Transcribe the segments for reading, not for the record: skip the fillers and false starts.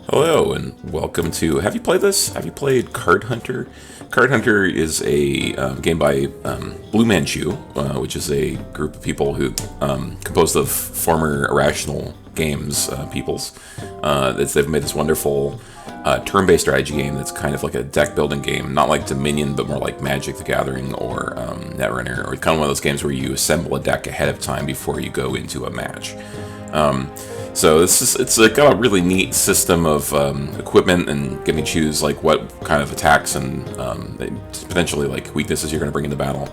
Hello and welcome to. Have you played this? Have you played Card Hunter? Card Hunter is a game by Blue Manchu, which is a group of people who composed of former Irrational Games peoples. They've made this wonderful turn-based strategy game that's kind of like a deck-building game, not like Dominion, but more like Magic: The Gathering or Netrunner, or kind of one of those games where you assemble a deck ahead of time before you go into a match. So it's got a really neat system of equipment and getting to choose like what kind of attacks and potentially like weaknesses you're going to bring into battle.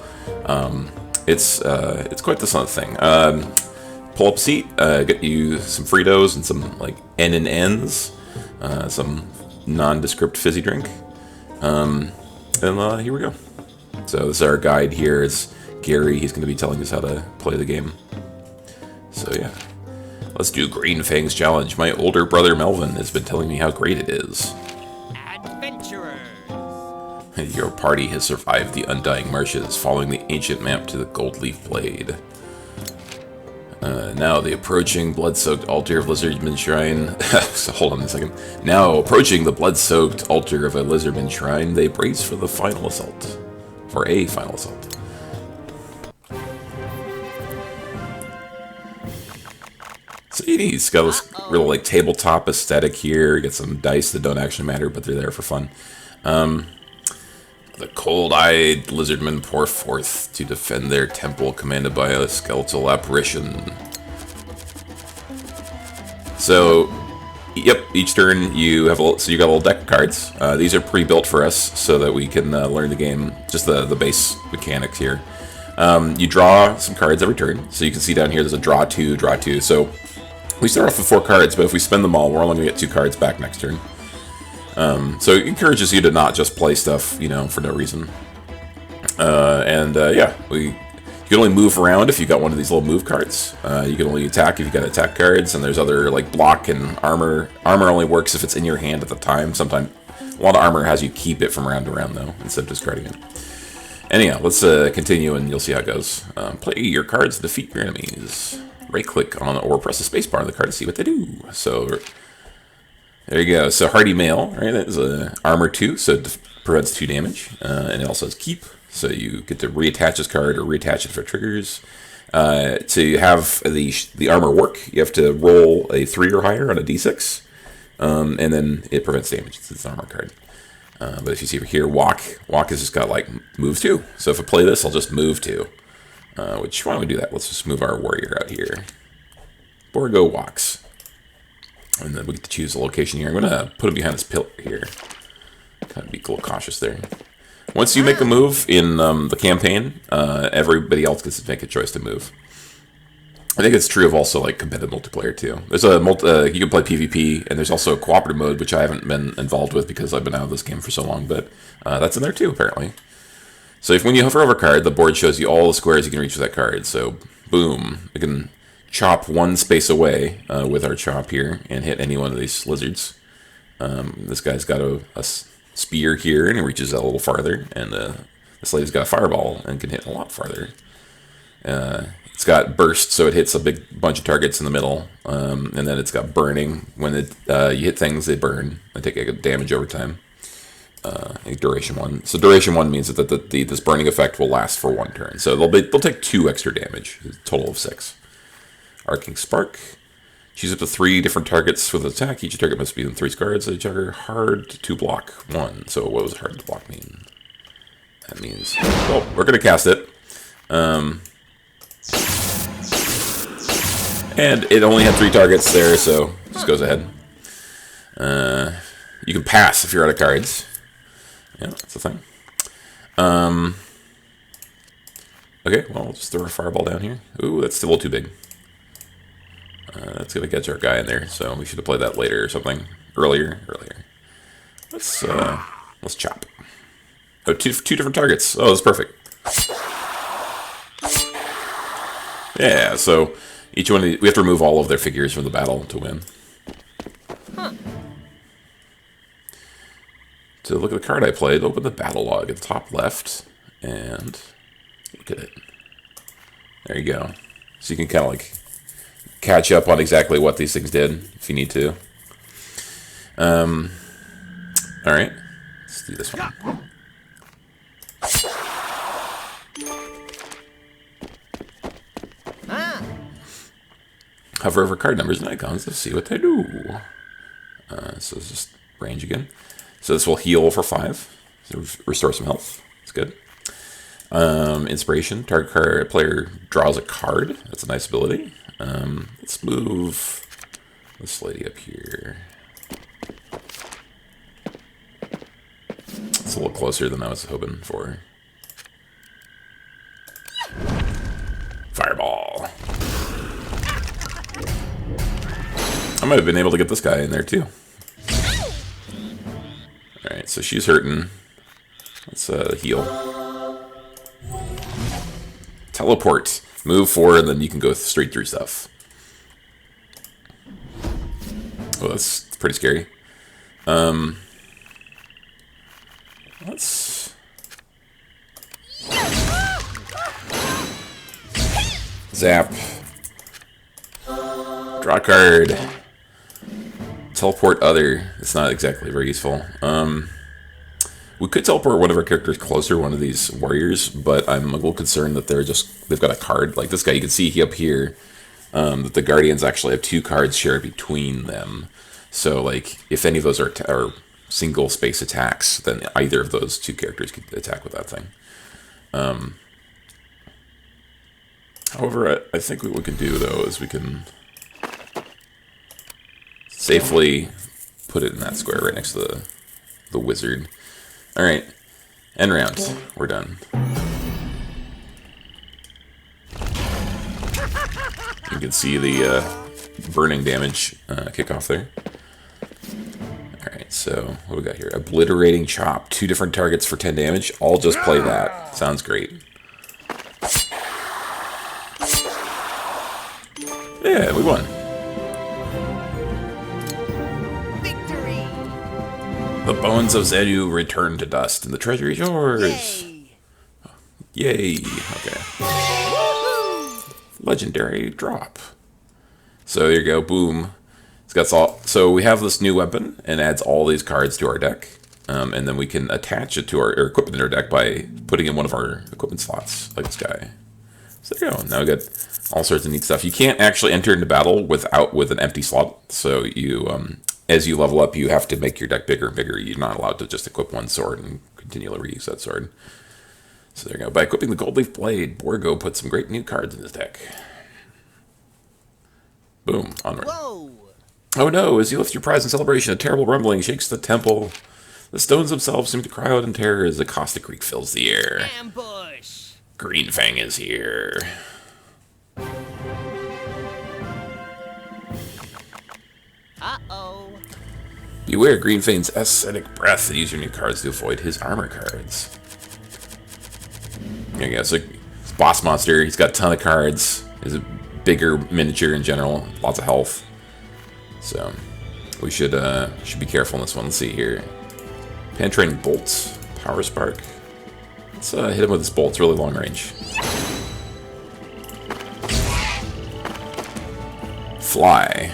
It's quite the sort of thing. Pull up a seat, get you some Fritos and some like N and N's, some nondescript fizzy drink, and here we go. So this is our guide here. Is Gary. He's going to be telling us how to play the game. So yeah. Let's do Green Fang's challenge. My older brother Melvin has been telling me how great it is. Adventurers! Your party has survived the Undying Marshes, following the ancient map to the Goldleaf Blade. Now the approaching blood-soaked altar of Lizardman Shrine. So hold on a second. Now approaching the blood-soaked altar of a Lizardman Shrine, they brace for the final assault. For a final assault. So he's got this real like tabletop aesthetic here. You get some dice that don't actually matter, but they're there for fun. The cold-eyed lizardmen pour forth to defend their temple, commanded by a skeletal apparition. So, yep, each turn you have you got a little deck of cards. These are pre-built for us so that we can learn the game, just the base mechanics here. You draw some cards every turn, so you can see down here there's a draw two, draw two. So we start off with 4 cards, but if we spend them all, we're only going to get 2 cards back next turn. So it encourages you to not just play stuff, for no reason. Yeah, you can only move around if you got one of these little move cards. You can only attack if you got attack cards, and there's other like block and armor. Armor only works if it's in your hand at the time. Sometimes a lot of armor has you keep it from round to round though, instead of discarding it. Anyhow, let's continue and you'll see how it goes. Play your cards to defeat your enemies. Right-click on or press the spacebar on the card to see what they do. So there you go. So Hardy Mail, right? That is armor 2, so it prevents 2 damage, and it also has keep, so you get to reattach this card or reattach it for triggers. To have the armor work, you have to roll a 3 or higher on a d6, and then it prevents damage. It's an armor card. But if you see over here, walk has just got like move 2. So if I play this, I'll just move 2. Why don't we do that? Let's just move our warrior out here. Borgo walks. And then we get to choose a location here. I'm going to put him behind this pillar here. Kind of be a little cautious there. Once you make a move in the campaign, everybody else gets to make a choice to move. I think it's true of also like competitive multiplayer too. There's you can play PvP, and there's also a cooperative mode, which I haven't been involved with because I've been out of this game for so long, but that's in there too, apparently. So when you hover over a card, the board shows you all the squares you can reach with that card. So, boom. We can chop 1 space away with our chop here and hit any one of these lizards. This guy's got a spear here, and it reaches out a little farther. And this lady's got a fireball and can hit a lot farther. It's got burst, so it hits a big bunch of targets in the middle. And then it's got burning. When you hit things, they burn. They take damage over time. Duration 1. So duration 1 means that this burning effect will last for 1 turn. So they'll take 2 extra damage, a total of 6. Arcing Spark. Choose up to 3 different targets with attack. Each target must be within 3 squares of each other. Hard to block 1. So what does hard to block mean? That means, well, we're going to cast it. And it only had 3 targets there, so just goes ahead. You can pass if you're out of cards. Yeah, that's the thing. Okay, well, we'll just throw a fireball down here. Ooh, that's still a little too big. That's going to catch our guy in there, so we should have played that later or something. Earlier. Let's chop. Oh, two different targets. Oh, that's perfect. Yeah, so each one of we have to remove all of their figures from the battle to win. To look at the card I played, open the battle log at the top left, and look at it. There you go. So you can kind of like catch up on exactly what these things did if you need to. All right, let's do this one. Hover over card numbers and icons to see what they do. So it's just range again. So this will heal for 5. So restore some health. It's good. Inspiration. Target player draws a card. That's a nice ability. Let's move this lady up here. It's a little closer than I was hoping for. Fireball. I might have been able to get this guy in there too. Alright, so she's hurting. Let's heal. Teleport. Move forward and then you can go straight through stuff. Oh, that's pretty scary. Let's... Zap. Draw a card. Teleport other. It's not exactly very useful. We could teleport one of our characters closer, one of these warriors, but I'm a little concerned that they've got a card. Like this guy, you can see up here that the Guardians actually have 2 cards shared between them. So like if any of those are single space attacks, then either of those 2 characters could attack with that thing. However, I think what we can do though is we can safely put it in that square right next to the wizard. Alright, end round. We're done. You can see the burning damage kick off there. Alright, so what do we got here? Obliterating Chop. 2 different targets for 10 damage. I'll just play that. Sounds great. Yeah, we won. The bones of Zedu return to dust, and the treasure is yours. Yay. Okay. Legendary drop. So there you go. Boom. It's got all. So we have this new weapon, and adds all these cards to our deck, and then we can attach it to our equipment in our deck by putting in one of our equipment slots, like this guy. So there you go. Now we got all sorts of neat stuff. You can't actually enter into battle with an empty slot. So you as you level up, you have to make your deck bigger and bigger. You're not allowed to just equip one sword and continually reuse that sword. So there you go. By equipping the Gold Leaf Blade, Borgo put some great new cards in his deck. Boom. Onward. Whoa! Oh no, as you lift your prize in celebration, a terrible rumbling shakes the temple. The stones themselves seem to cry out in terror as the caustic reek fills the air. Ambush! Green Fang is here. Uh-oh. Beware Green Fang's acidic breath and use your new cards to avoid his armor cards. There you go. So, it's boss monster. He's got a ton of cards. He's a bigger miniature in general. Lots of health. So, we should be careful in this one. Let's see here. Penetrating bolts. Power spark. Let's hit him with this bolt. It's really long range. Fly.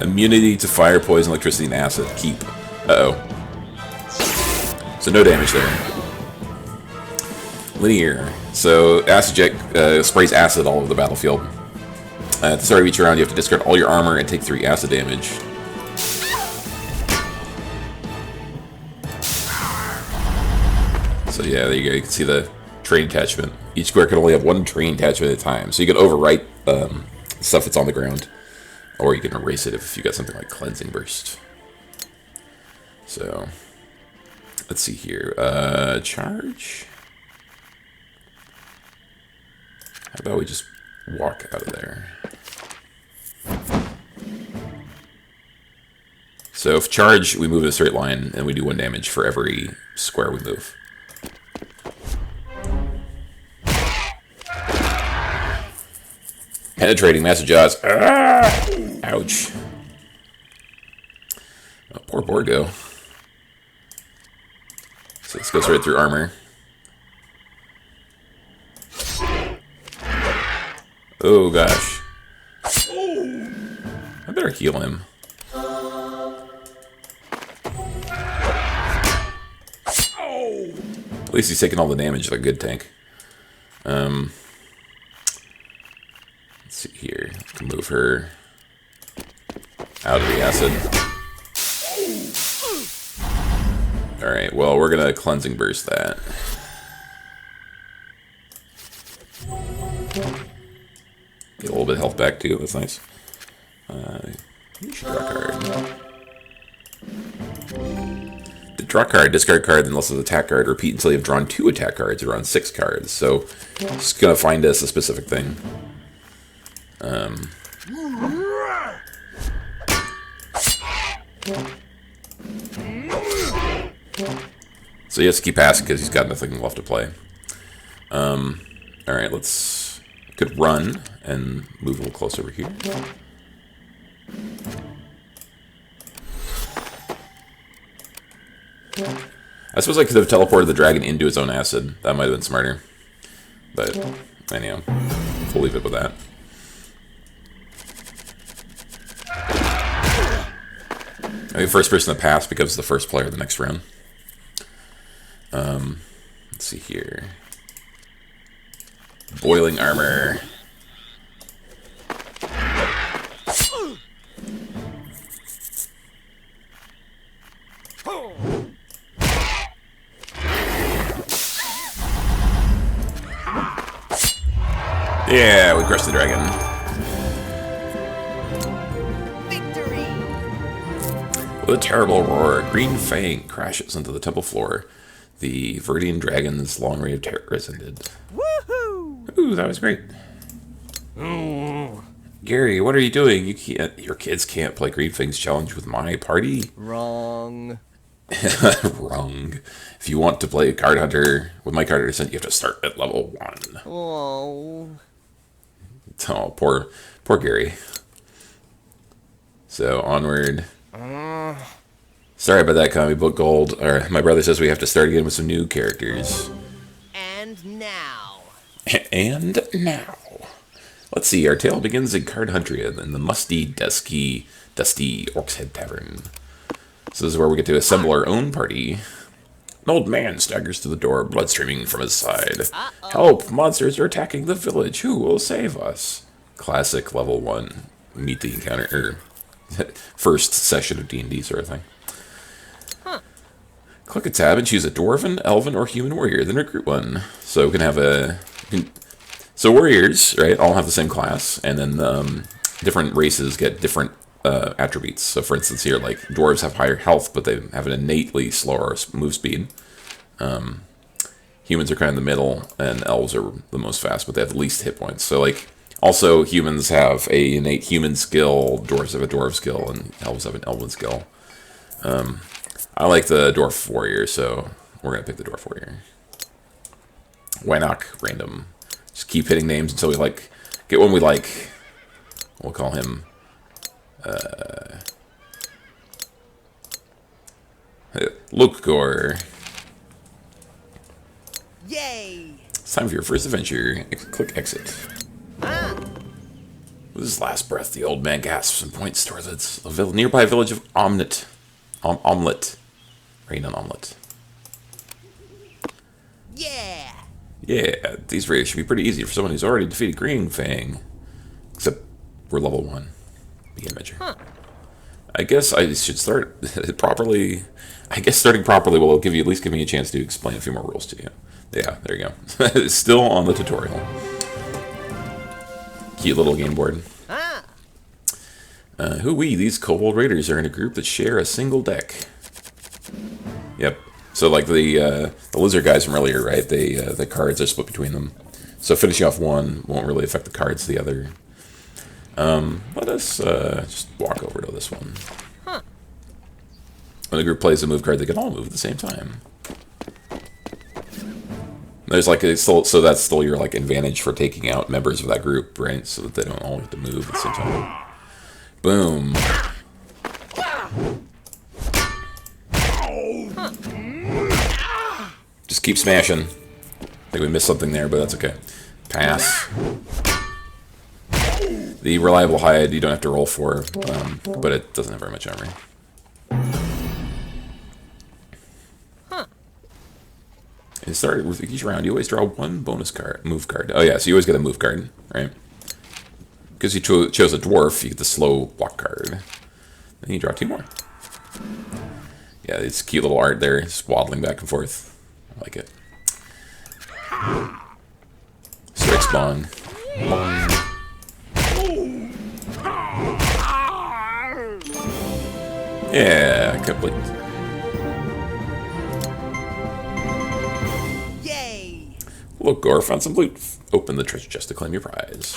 Immunity to fire, poison, electricity, and acid. Keep. Uh-oh. So no damage there. Linear. So Acid Jet sprays acid all over the battlefield. At the start of each round, you have to discard all your armor and take 3 acid damage. So yeah, there you go. You can see the train attachment. Each square can only have 1 train attachment at a time. So you can overwrite stuff that's on the ground. Or you can erase it if you got something like Cleansing Burst. So, let's see here. Charge? How about we just walk out of there? So if charge, we move in a straight line, and we do 1 damage for every square we move. Penetrating massive jaws. Ah! Ouch. Oh, poor Borgo. So this goes right through armor. Oh gosh. better heal him. At least he's taking all the damage of a good tank. Let's see here. I can move her out of the acid. Alright, well, we're gonna cleansing burst that. Get a little bit of health back too, that's nice. You should draw a card. Draw card, discard card, then list as attack card. Repeat until you've drawn 2 attack cards or drawn 6 cards. So it's gonna find us a specific thing. So he has to keep passing because he's got nothing left to play. Alright, let's... Could run and move a little closer over here. I suppose I could have teleported the dragon into its own acid. That might have been smarter. But, anyhow, we'll leave it with that. I think first person to pass becomes the first player the next round. Let's see here. Boiling armor. Yeah, we crushed the dragon. Victory! With a terrible roar, Green Fang crashes into the temple floor. The Verdian dragon's long reign of terror is ended. Woohoo! Ooh, that was great. Gary, what are you doing? Your kids can't play Green Fang's challenge with my party. Wrong. Wrong. If you want to play Card Hunter with my card descent, you have to start at level 1. Oh. Oh, poor Gary. So, onward. Sorry about that, comic book gold. My brother says we have to start again with some new characters. And now. And now. Let's see, our tale begins in Card Huntria, in the musty, dusty Orc's Head Tavern. So this is where we get to assemble our own party. An old man staggers to the door, blood streaming from his side. Help! Monsters are attacking the village. Who will save us? Classic level 1. Meet the encounter, first session of D&D sort of thing. Click a tab and choose a dwarven, elven, or human warrior, then recruit one. So we can have so warriors, right, all have the same class, and then different races get different attributes. So for instance here, like, dwarves have higher health, but they have an innately slower move speed. Humans are kind of in the middle, and elves are the most fast, but they have the least hit points. So, like, also humans have a innate human skill, dwarves have a dwarf skill, and elves have an elven skill. I like the dwarf warrior, so we're gonna pick the dwarf warrior. Why not random? Just keep hitting names until we get one we like. We'll call him Lukegor. Yay! It's time for your first adventure. Click exit. With his last breath, the old man gasps and points towards the nearby village of Omelette. Rain on Omelette. Yeah! Yeah, these raids should be pretty easy for someone who's already defeated Green Fang. Except we're level 1. Begin adventure. I guess I should start properly. I guess starting properly will at least give me a chance to explain a few more rules to you. Yeah, there you go. Still on the tutorial. Cute little game board. Hoo-wee, these kobold raiders are in a group that share a single deck. Yep. So like the lizard guys from earlier, right? The cards are split between them. So finishing off one won't really affect the cards the other. Let us just walk over to this one. When the group plays a move card, they can all move at the same time. There's like so that's still your like advantage for taking out members of that group, right? So that they don't all have to move at the same time. Boom. Just keep smashing. I think we missed something there, but that's okay. Pass. The reliable hide you don't have to roll for, but it doesn't have very much armor. And start with each round, you always draw one bonus card, move card. Oh yeah, so you always get a move card, right? Because you chose a dwarf, you get the slow block card. Then you draw 2 more. Yeah, it's cute little art there, just waddling back and forth. I like it. Strike spawn. Bong. Yeah, complete. Yay! Look, Gore found some loot. Open the treasure chest to claim your prize.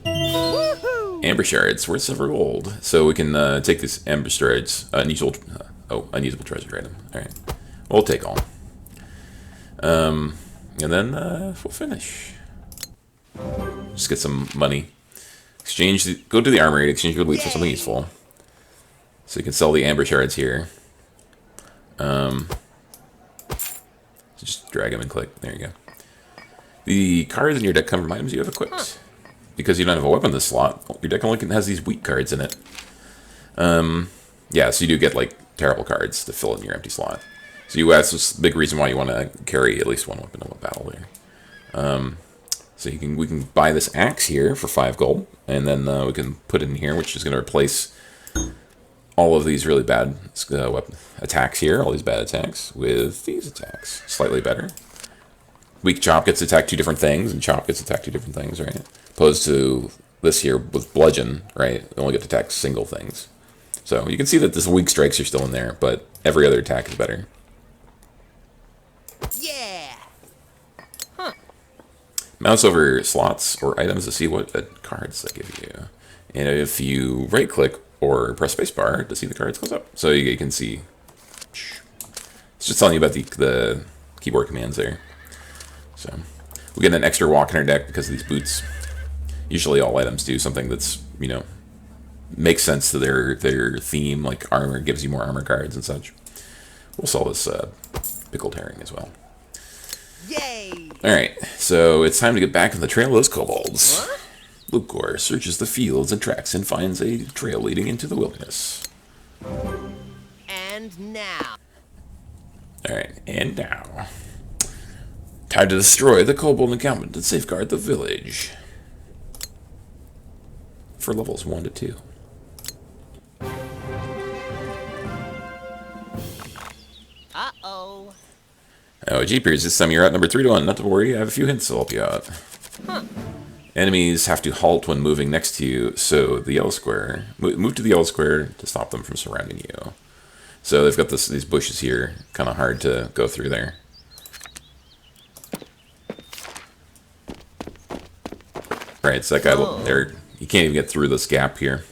Woohoo! Amber shards worth several gold. So we can take these amber shards. Unusable treasure item. All right, we'll take all. And then we'll finish. Just get some money. Go to the armory to exchange your loot for something useful. So you can sell the amber shards here. Just drag them and click. There you go. The cards in your deck come from items you have equipped. Because you don't have a weapon this slot, your deck only has these weak cards in it. Yeah, so you do get like terrible cards to fill in your empty slot. So that's a big reason why you want to carry at least one weapon in a battle there. So we can buy this axe here for 5 gold, and then we can put it in here, which is going to replace all of these really bad weapon attacks here, all these bad attacks, with these attacks. Slightly better. Weak chop gets attacked 2 different things, and chop gets attacked 2 different things, right? Opposed to this here with bludgeon, right? They only get to attack single things. So you can see that the weak strikes are still in there, but every other attack is better. Yeah! Mouse over slots or items to see what cards they give you. And if you right-click or press spacebar to see the cards close up. So you can see. It's just telling you about the keyboard commands there. So we get an extra walk in our deck because of these boots. Usually all items do something that's, makes sense to their theme, like armor gives you more armor cards and such. We'll sell this pickled herring as well. Yay! Alright, so it's time to get back on the trail of those kobolds. What? Lucor searches the fields and tracks and finds a trail leading into the wilderness. And now. Alright, and now. Time to destroy the kobold encampment and safeguard the village. For levels 1 to 2. Uh-oh. Oh, jeepers, this time you're at number 3 to 1. Not to worry, I have a few hints to help you out. Enemies have to halt when moving next to you, so the yellow square... Move to the yellow square to stop them from surrounding you. So they've got these bushes here, kind of hard to go through there. Right, so that guy there, you can't even get through this gap here.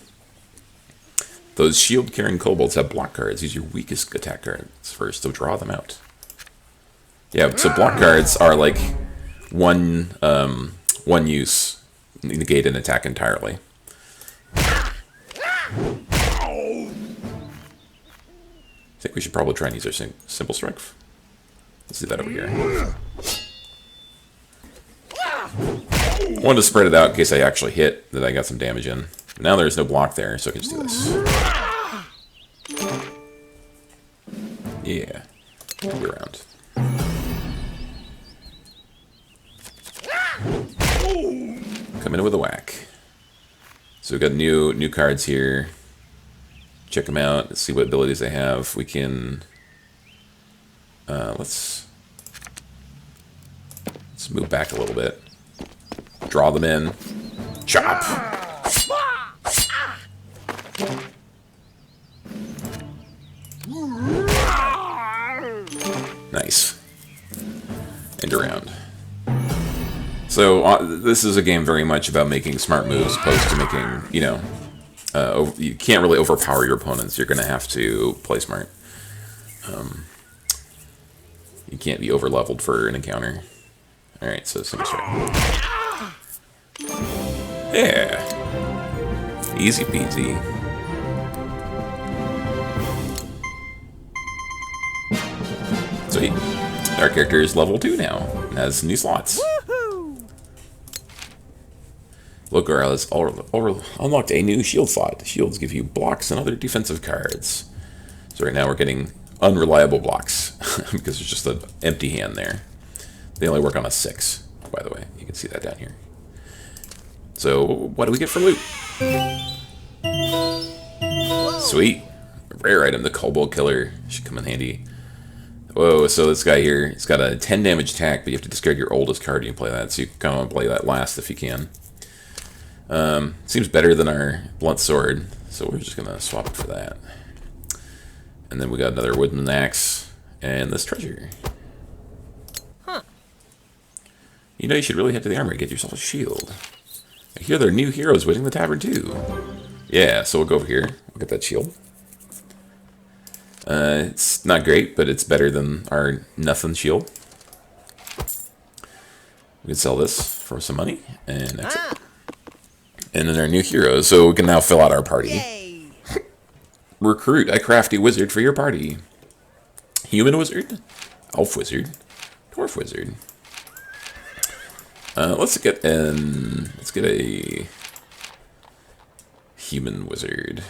Those shield-carrying kobolds have block cards. Use your weakest attack cards first to draw them out. Yeah, so block cards are like one use, negate an attack entirely. I think we should probably try and use our simple strength. Let's do that over here. I wanted to spread it out in case I actually hit, that I got some damage in. But now there's no block there, so I can just do this. Yeah. Go around. Come in with a whack. So we've got new cards here. Check them out. Let's see what abilities they have. We can... let's move back a little bit. Draw them in. Chop! Nice. And around. So this is a game very much about making smart moves, opposed to making, you can't really overpower your opponents. You're going to have to play smart. You can't be over-leveled for an encounter. Alright, so single strike. Yeah. Easy peasy. Sweet. Our character is level 2 now, and has new slots. Woohoo! Logar has unlocked a new shield slot. Shields give you blocks and other defensive cards. So right now we're getting unreliable blocks because there's just an empty hand there. They only work on a 6, by the way. You can see that down here. So what do we get for loot? Sweet. Rare item, the Kobold Killer. Should come in handy. Whoa, so this guy here, he's got a 10 damage attack, but you have to discard your oldest card when you play that, so you can kind of play that last if you can. Seems better than our blunt sword, so we're just gonna swap it for that. And then we got another wooden axe and this treasure. Huh. You know, you should really head to the armory and get yourself a shield. I hear there are new heroes waiting in the tavern too. Yeah, so we'll go over here. We'll get that shield. It's not great, but it's better than our nothing shield. We can sell this for some money and exit. And then our new heroes, so we can now fill out our party. Yay! Recruit a crafty wizard for your party. Human wizard, elf wizard, dwarf wizard. Let's get a human wizard.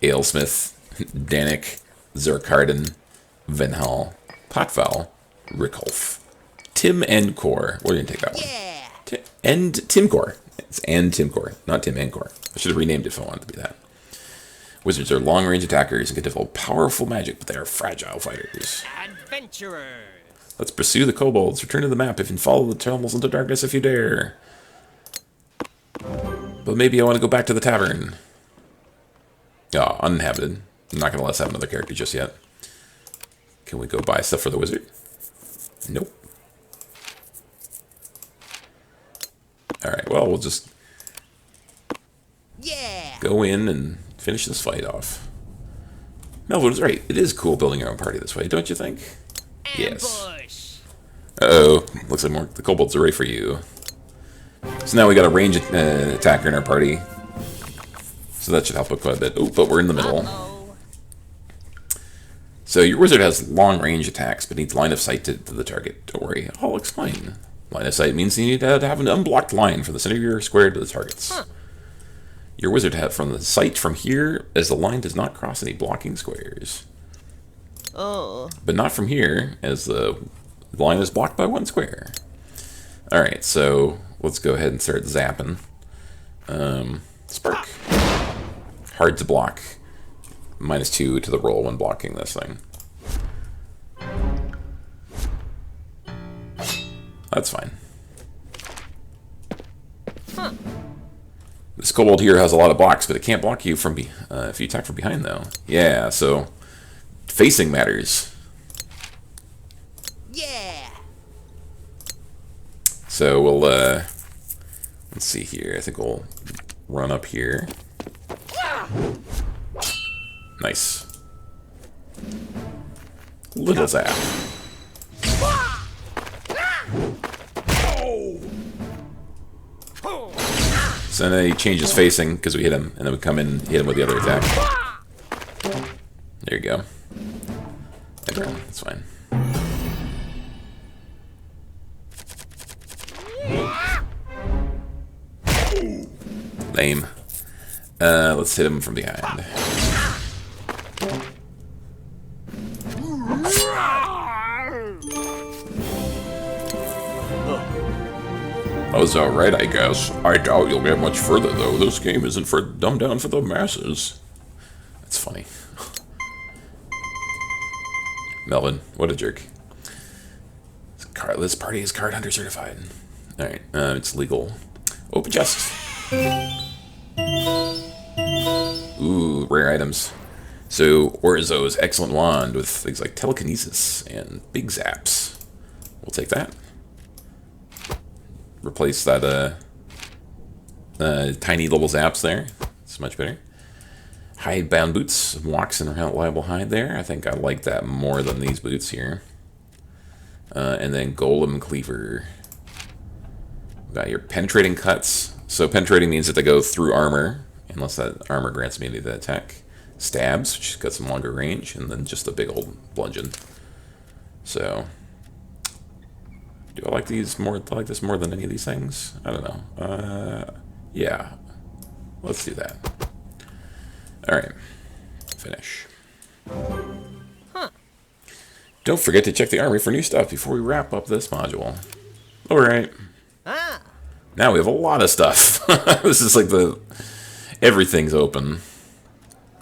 Alesmith, Danik, Zerkarden, Venhal, Potval, Rickulf, Tim Endcore. We're gonna take that one. Yeah! And Timcore. It's and Timcore, not Tim Endcore. I should have renamed it if I wanted to be that. Wizards are long-range attackers and can develop powerful magic, but they are fragile fighters. Adventurers! Let's pursue the kobolds. Return to the map if you follow the tunnels into darkness if you dare. But maybe I want to go back to the tavern. Oh, uninhabited. I'm not going to let us have another character just yet. Can we go buy stuff for the wizard? Nope. Alright, well, we'll just go in and finish this fight off. Melvin was right. It is cool building your own party this way, don't you think? Yes. Uh-oh. Looks like more the kobolds are ready for you. So now we got a range attacker in our party. So that should help out quite a bit. Oh, but we're in the middle. So your wizard has long range attacks, but needs line of sight to the target. Don't worry, I'll explain. Line of sight means you need to have an unblocked line from the center of your square to the targets. Your wizard have from the sight from here, as the line does not cross any blocking squares. Oh. But not from here, as the line is blocked by one square. Alright, so let's go ahead and start zapping. Spark. Hard to block. -2 to the roll when blocking this thing. That's fine. This kobold here has a lot of blocks, but it can't block you from if you attack from behind, though. Yeah, so facing matters. Yeah. So we'll let's see here. I think we'll run up here. Nice. Little zap. So then he changes facing because we hit him, and then we come in and hit him with the other attack. There you go. Okay, that's fine. Lame. Let's hit him from behind. That was alright, I guess. I doubt you'll get much further, though. This game isn't for dumbed down for the masses. That's funny. Melvin, what a jerk. This party is card hunter certified. Alright, it's legal. Open chest. Ooh, rare items. So, Orzo's excellent wand with things like telekinesis and big zaps. We'll take that. Replace that tiny little zaps there. It's much better. Hide-bound boots. Walks and reliable hide there. I think I like that more than these boots here. And then Golem Cleaver. Got your penetrating cuts. So penetrating means that they go through armor, unless that armor grants me any of the attack. Stabs, which has got some longer range, and then just a big old bludgeon. So, Do I like these more? Do I like this more than any of these things? I don't know. Yeah. Let's do that. All right. Finish. Huh. Don't forget to check the armory for new stuff before we wrap up this module. All right. Ah. Now we have a lot of stuff. This is like everything's open.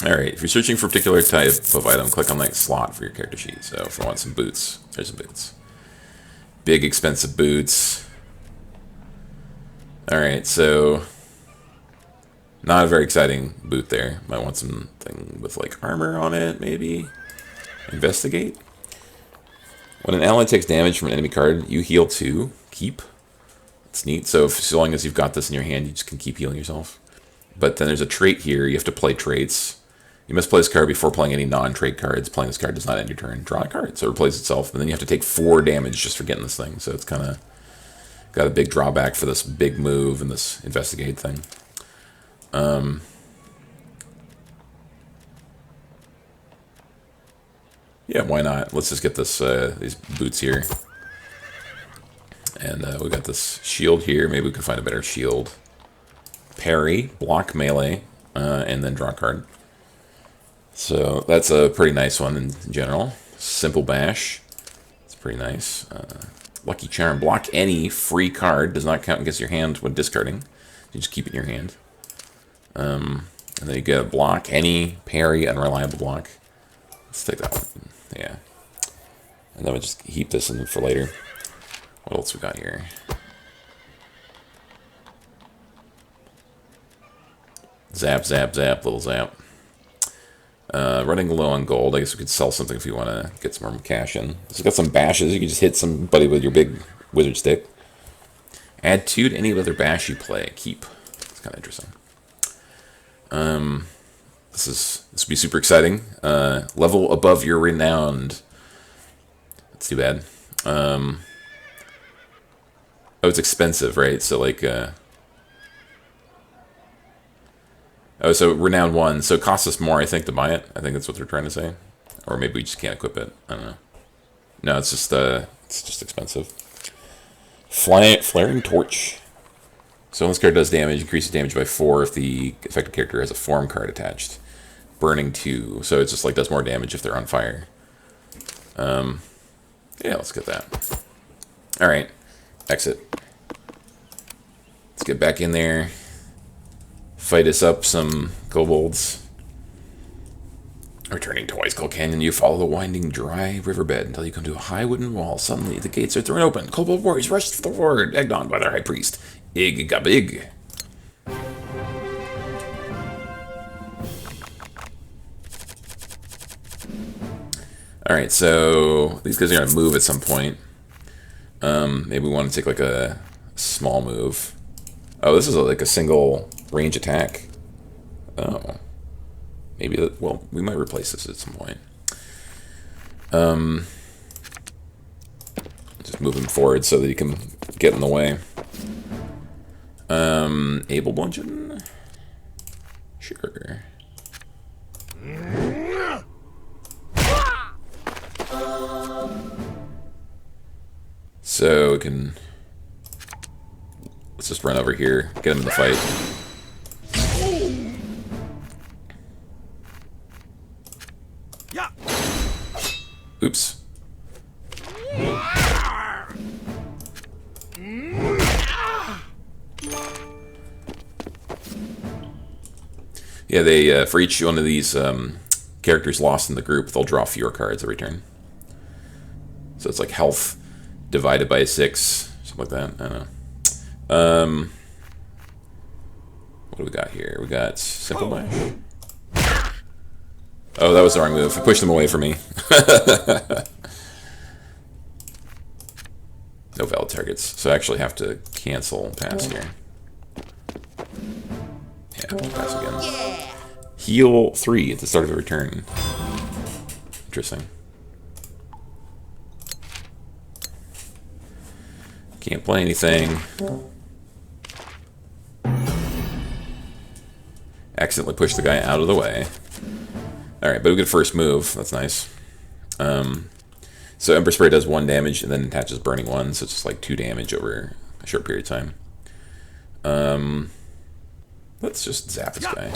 All right. If you're searching for a particular type of item, click on that slot for your character sheet. So if I want some boots, there's some boots. Big expensive boots. All right. So not a very exciting boot there. Might want something with like armor on it, maybe. Investigate. When an ally takes damage from an enemy card, you heal 2. Keep. It's neat. So so long as you've got this in your hand, you just can keep healing yourself. But then there's a trait here. You have to play traits. You must play this card before playing any non-trait cards. Playing this card does not end your turn. Draw a card. So it replays itself. And then you have to take 4 damage just for getting this thing. So it's kind of got a big drawback for this big move and this investigate thing. Yeah, why not? Let's just get this these boots here. And we got this shield here. Maybe we can find a better shield. Parry, block melee, and then draw a card. So that's a pretty nice one in general. Simple bash. It's pretty nice. Lucky charm, block any free card. Does not count against your hand when discarding. You just keep it in your hand. And then you get a block any parry unreliable block. Let's take that one. Yeah. And then we'll just heap this in for later. What else we got here? Zap, zap, zap, little zap. Running low on gold. I guess we could sell something if you want to get some more cash in. So we got some bashes. You can just hit somebody with your big wizard stick. Add 2 to any other bash you play. Keep. It's kind of interesting. This would be super exciting. Level above your renowned. That's too bad. Oh, it's expensive, right? So like, oh, so renowned 1. So it costs us more, I think, to buy it. I think that's what they're trying to say. Or maybe we just can't equip it. I don't know. No, it's just expensive. Flaring torch. So when this card does damage, increases damage by 4 if the affected character has a form card attached. Burning 2, so it just like does more damage if they're on fire. Yeah, let's get that. All right, exit. Let's get back in there. Fight us up some kobolds. Returning to Ice Cold Canyon, you follow the winding, dry riverbed until you come to a high wooden wall. Suddenly, the gates are thrown open. Kobold warriors rush forward, egged on by their high priest. Ig ga big. Alright, so these guys are going to move at some point. Maybe we want to take like a small move. Oh, this is like a single range attack. Oh. Maybe, well, we might replace this at some point. Just move him forward so that he can get in the way. Able bludgeon? Sure. So we can... Let's just run over here, get him in the fight. Oops. Yeah, they for each one of these characters lost in the group, they'll draw fewer cards every turn. So it's like health divided by 6, something like that. I don't know. What do we got here? We got Simple Bash. Oh, that was the wrong move. I pushed them away from me. No valid targets. So I actually have to cancel pass here. Yeah, pass again. Heal 3 at the start of every turn. Interesting. Can't play anything. Accidentally pushed the guy out of the way. Alright, but we get a first move. That's nice. So Ember Spray does 1 damage and then attaches Burning 1, so it's just like 2 damage over a short period of time. Let's just zap this guy.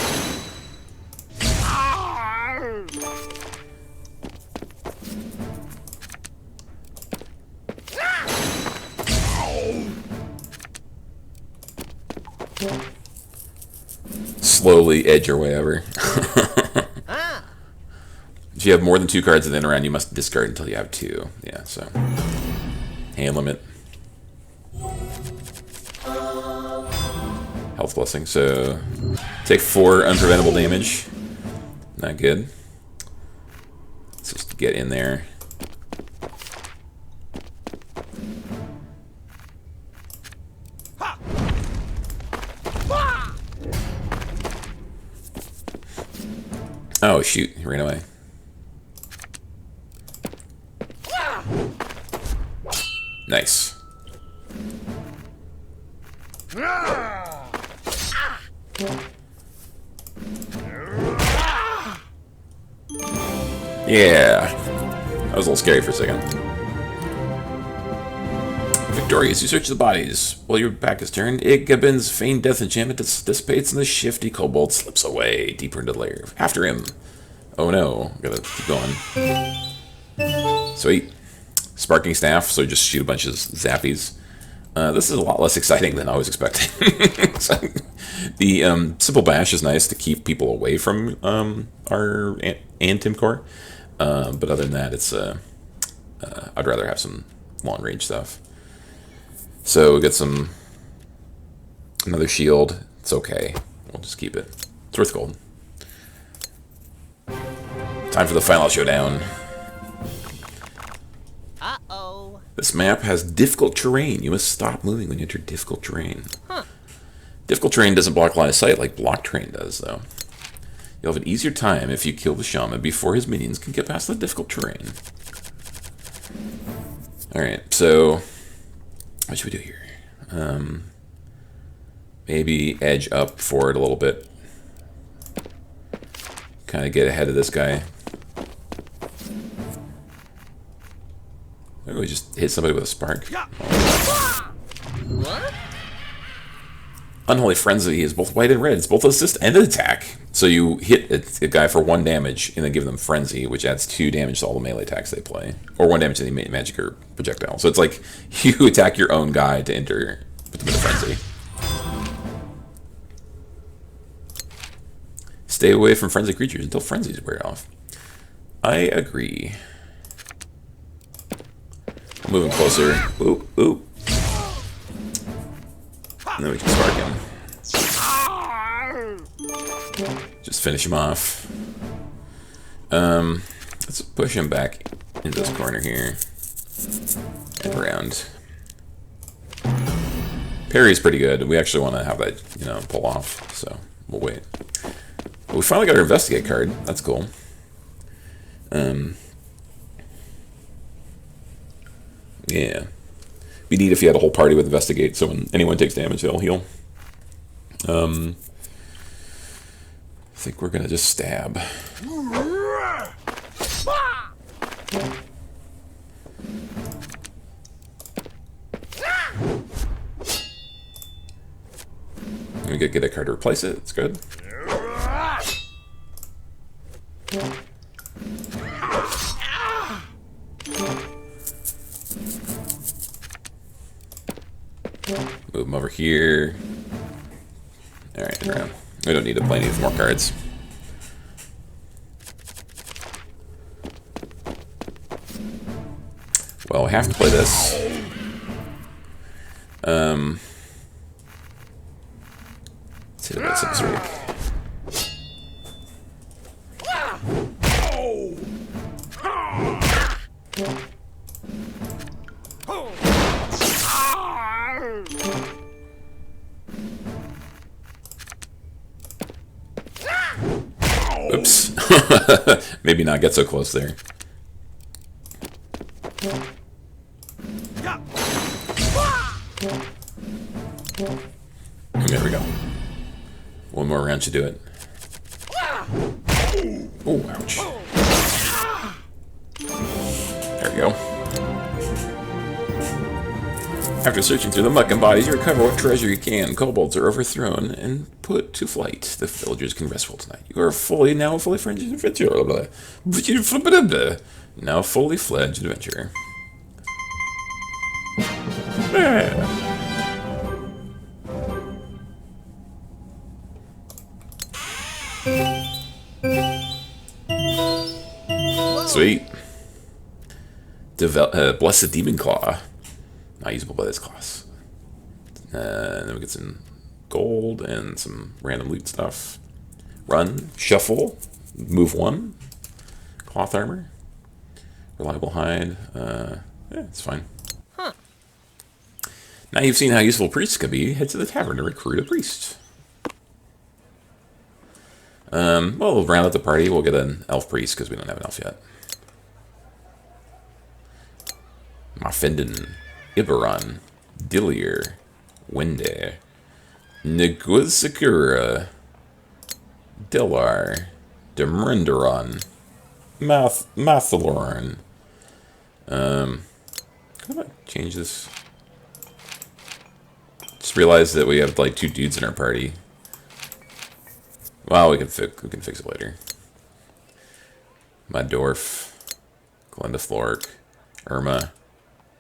Slowly edge your way over. If you have more than 2 cards at the end round, you must discard until you have 2. Yeah, so. Hand limit. Health Blessing, so. Take 4 unpreventable damage. Not good. Let's just get in there. Oh, shoot. He ran away. Nice. Yeah. That was a little scary for a second. Victorious, you search the bodies. While your back is turned, Igabin's feigned death enchantment dissipates and the shifty kobold slips away deeper into the lair. After him. Oh no. Gotta keep going. Sweet. Sparking Staff, so just shoot a bunch of zappies. This is a lot less exciting than I was expecting. So, the Simple Bash is nice to keep people away from our Antim Core. But other than that, it's I'd rather have some long-range stuff. So we got another shield. It's okay. We'll just keep it. It's worth gold. Time for the final showdown. Uh-oh. This map has difficult terrain. You must stop moving when you enter difficult terrain. Huh. Difficult terrain doesn't block line of sight like block terrain does, though. You'll have an easier time if you kill the shaman before his minions can get past the difficult terrain. Alright, so what should we do here? Maybe edge up forward a little bit. Kind of get ahead of this guy. Maybe we just hit somebody with a spark. What? Unholy Frenzy is both white and red. It's both assist and attack. So you hit a guy for 1 damage and then give them Frenzy, which adds 2 damage to all the melee attacks they play. Or 1 damage to any magic or projectile. So it's like you attack your own guy to enter with them in a Frenzy. Stay away from frenzy creatures until frenzies wear off. I agree. Moving closer. Oop, oop. And then we can spark him. Just finish him off. Let's push him back into this corner here. And around. Parry's pretty good. We actually want to have that, pull off. So we'll wait. But we finally got our investigate card. That's cool. Yeah. Be neat if you had a whole party with investigate, so when anyone takes damage, they'll heal. I think we're gonna just stab. We gotta get a card to replace it. It's good. Move them over here. Alright, around. We don't need to play any more cards. Well, we have to play this. Let's hit it with some sort. Oops. Maybe not get so close there. There we go. One more round should do it. Oh, ouch. There we go. After searching through the muck and bodies, you recover what treasure you can. Kobolds are overthrown and put to flight. The villagers can rest well tonight. You are now a fully fledged adventurer. Now a fully fledged adventurer. Sweet. Blessed Demon Claw. Not usable by this class. And then we get some gold and some random loot stuff. Run, shuffle, move 1. Cloth armor. Reliable hide. Yeah, it's fine. Huh. Now you've seen how useful priests can be, head to the tavern to recruit a priest. Well, we'll round out the party. We'll get an elf priest because we don't have an elf yet. Mafindin, Ibaron, Dillier, Winde, Neguzakura, Dilar, Demrindaron, Mathalorn. How do I change this? Just realized that we have like 2 dudes in our party. Well, we can fix it later. Madorf, Glenda Flork, Irma,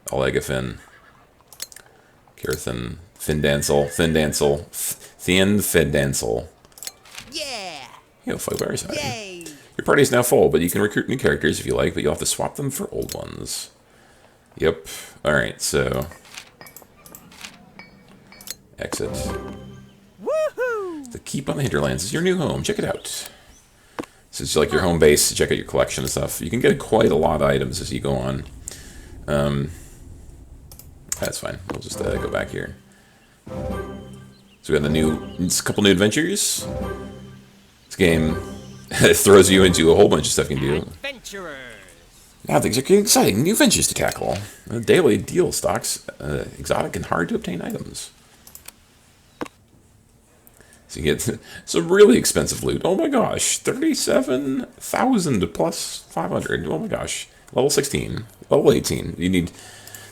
Olegafin, Kirthan, Findancel, Findancel. Yeah! He'll fight by our side. Yay! Your party is now full, but you can recruit new characters if you like, but you'll have to swap them for old ones. Yep. Alright, so... Exit. Woohoo! The Keep on the Hinterlands is your new home. Check it out. This is like your home base to check out your collection and stuff. You can get quite a lot of items as you go on. That's fine. We'll just go back here. So we got a couple new adventures. This game throws you into a whole bunch of stuff you can do. Adventurers! Now things are getting exciting. New ventures to tackle. Daily deal stocks exotic and hard to obtain items. So you get some really expensive loot. Oh my gosh, 37,000 plus 500. Oh my gosh, level 16, level 18. You need.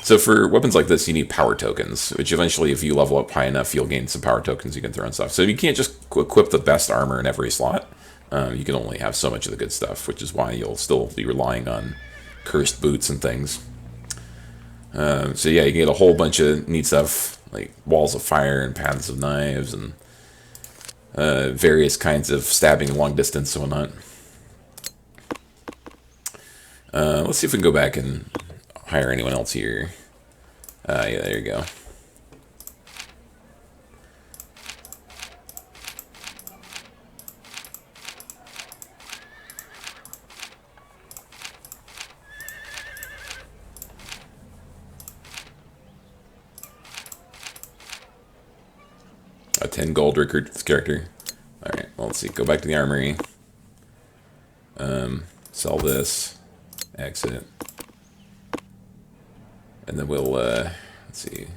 So for weapons like this, you need power tokens, which eventually, if you level up high enough, you'll gain some power tokens you can throw on stuff. So you can't just equip the best armor in every slot. You can only have so much of the good stuff, which is why you'll still be relying on cursed boots and things. So yeah, you can get a whole bunch of neat stuff, like walls of fire and paths of knives and various kinds of stabbing long distance and whatnot. Let's see if we can go back and hire anyone else here. Yeah, there you go. A 10 gold to recruit this character. Alright, well, let's see. Go back to the armory. Sell this. Exit. And then we'll, let's see.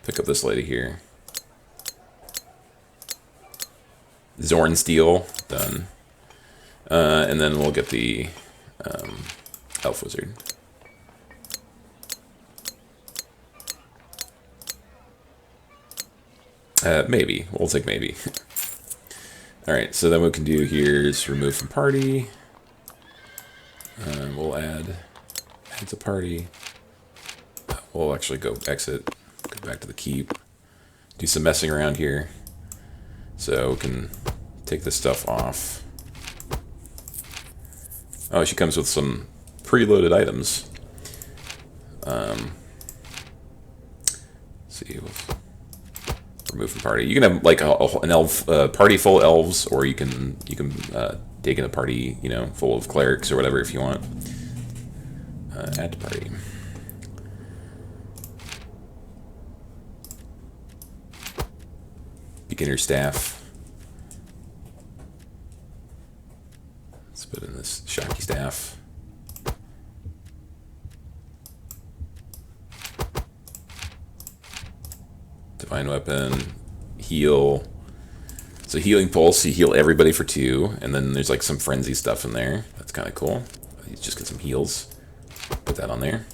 Pick up this lady here. Zorn Steel. Done. And then we'll get the Elf Wizard. Maybe. We'll take maybe. Alright, so then what we can do here is remove from party. We'll add to party. We'll actually go exit, go back to the keep, do some messing around here. So we can take this stuff off. Oh, she comes with some preloaded items. Let's see. Remove from party. You can have like an elf party full of elves, or you can take in a party, you know, full of clerics or whatever if you want. Add to party. Beginner staff. Let's put in this shocky staff. Divine weapon, heal. So healing pulse, you heal everybody for 2, and then there's like some frenzy stuff in there. That's kind of cool. You just get some heals. Put that on there.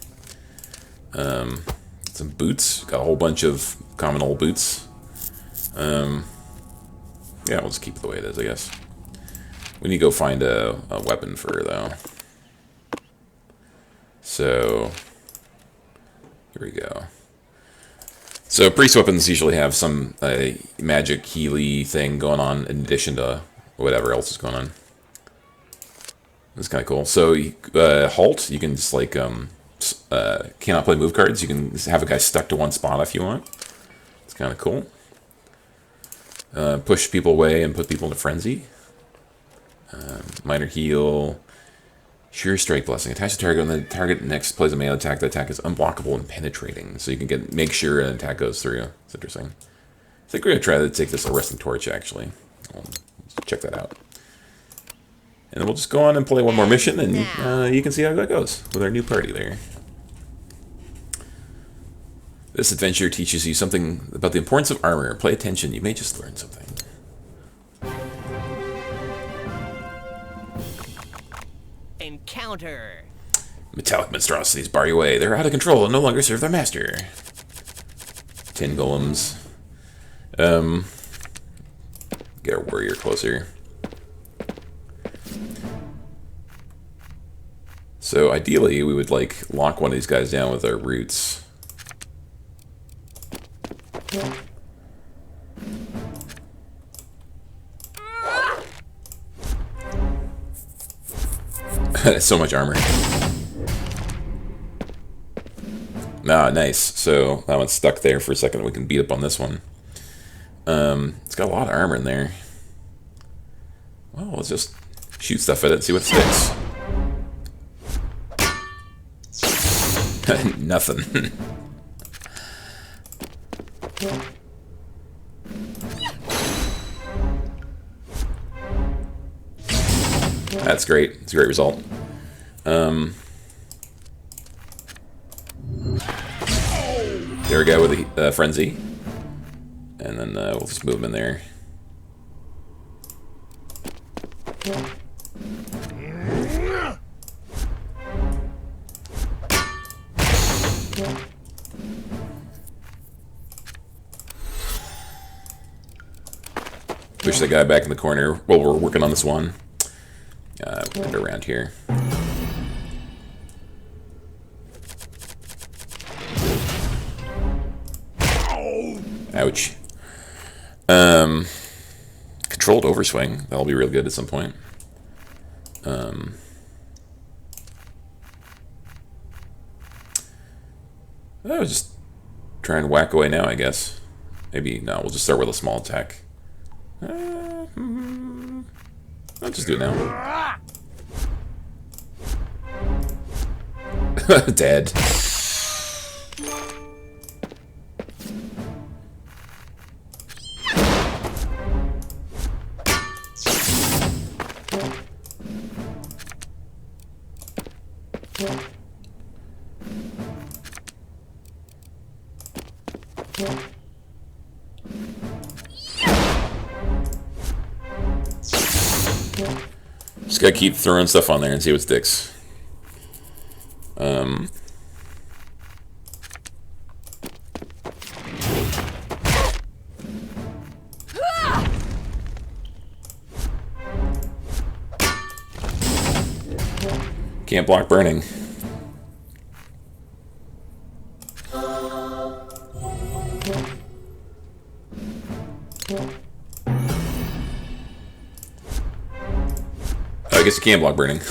Some boots. Got a whole bunch of common old boots. Yeah, we'll just keep it the way it is, I guess. We need to go find a weapon for her, though. So, here we go. So, priest weapons usually have some magic Healy thing going on in addition to whatever else is going on. That's kind of cool. So, halt, you can just, like, cannot play move cards. You can have a guy stuck to one spot if you want. It's kind of cool. Push people away and put people into frenzy. Minor heal. Sure Strike Blessing. Attach the target when the target next plays a melee attack. The attack is unblockable and penetrating. So you can make sure an attack goes through. It's interesting. I think we're going to try to take this Arresting Torch, actually. Let's check that out. And then we'll just go on and play one more mission, and you can see how that goes with our new party there. This adventure teaches you something about the importance of armor. Pay attention. You may just learn something. Encounter. Metallic monstrosities bar your way. They're out of control and no longer serve their master. 10 golems. Get our warrior closer. So ideally, we would like lock one of these guys down with our roots. So much armor. Ah, nice. So that one's stuck there for a second. We can beat up on this one. It's got a lot of armor in there. Well, let's just shoot stuff at it and see what sticks. Nothing. That's great. It's a great result. There we go with the frenzy. And then we'll just move him in there. Push the guy back in the corner while we're working on this one. Put it around here. Ouch. Controlled overswing. That'll be real good at some point. I'll just try and whack away now, I guess. Maybe, no, we'll just start with a small attack. I'll just do it now. Dead. Just gotta keep throwing stuff on there and see what sticks. Can't block burning. I guess you can block burning.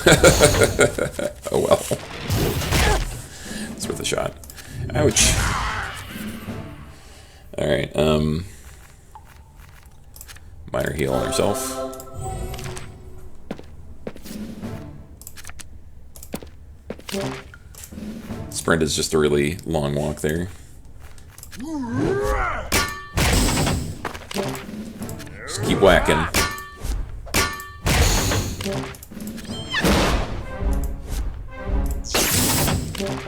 Oh well. It's worth a shot. Ouch. Alright, minor heal on herself. Sprint is just a really long walk there. Just keep whacking.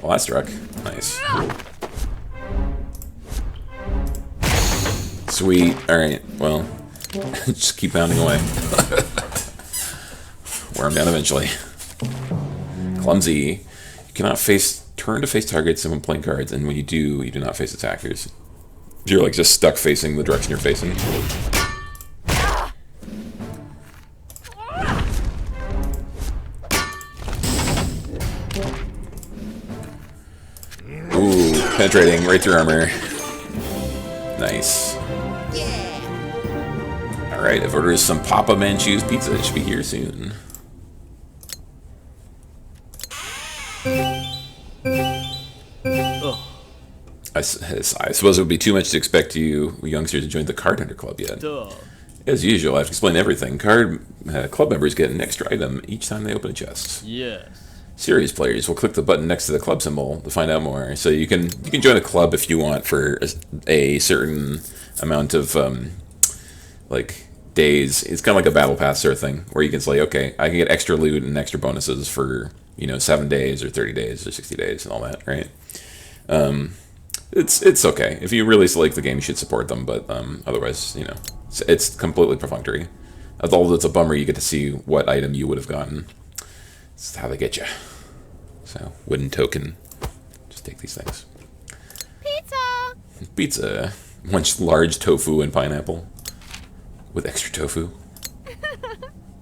Well, that struck. Nice. Sweet. Alright, well, just keep pounding away. Wear him down eventually. Clumsy. You cannot face turn to face targets and when playing cards, and when you do not face attackers. You're like just stuck facing the direction you're facing. Ooh, penetrating right through armor. Nice. Yeah. Alright, I've ordered some Papa Manchu's pizza. It should be here soon. I suppose it would be too much to expect you youngsters to join the Card Hunter Club yet. Duh. As usual, I have to explain everything. Club members get an extra item each time they open a chest. Yes. Serious players will click the button next to the club symbol to find out more. So you can join a club if you want for a certain amount of like days. It's kind of like a battle pass sort of thing where you can say, okay, I can get extra loot and extra bonuses for 7 days or 30 days or 60 days and all that, right? It's okay. If you really like the game, you should support them. But otherwise, it's completely perfunctory. Although it's a bummer, you get to see what item you would have gotten. It's how they get you. So wooden token. Just take these things. Pizza. Munch large tofu and pineapple with extra tofu.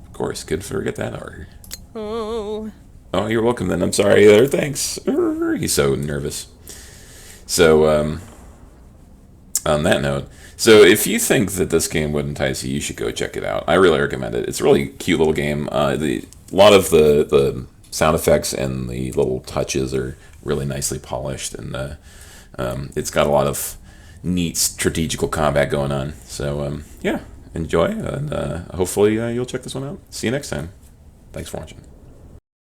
Of course, good forget that order. Oh. Oh, you're welcome then. I'm sorry. Thanks. He's so nervous. So, on that note, so if you think that this game would entice you, you should go check it out. I really recommend it. It's a really cute little game. A lot of the sound effects and the little touches are really nicely polished, and it's got a lot of neat strategical combat going on. So, yeah, enjoy, and hopefully you'll check this one out. See you next time. Thanks for watching.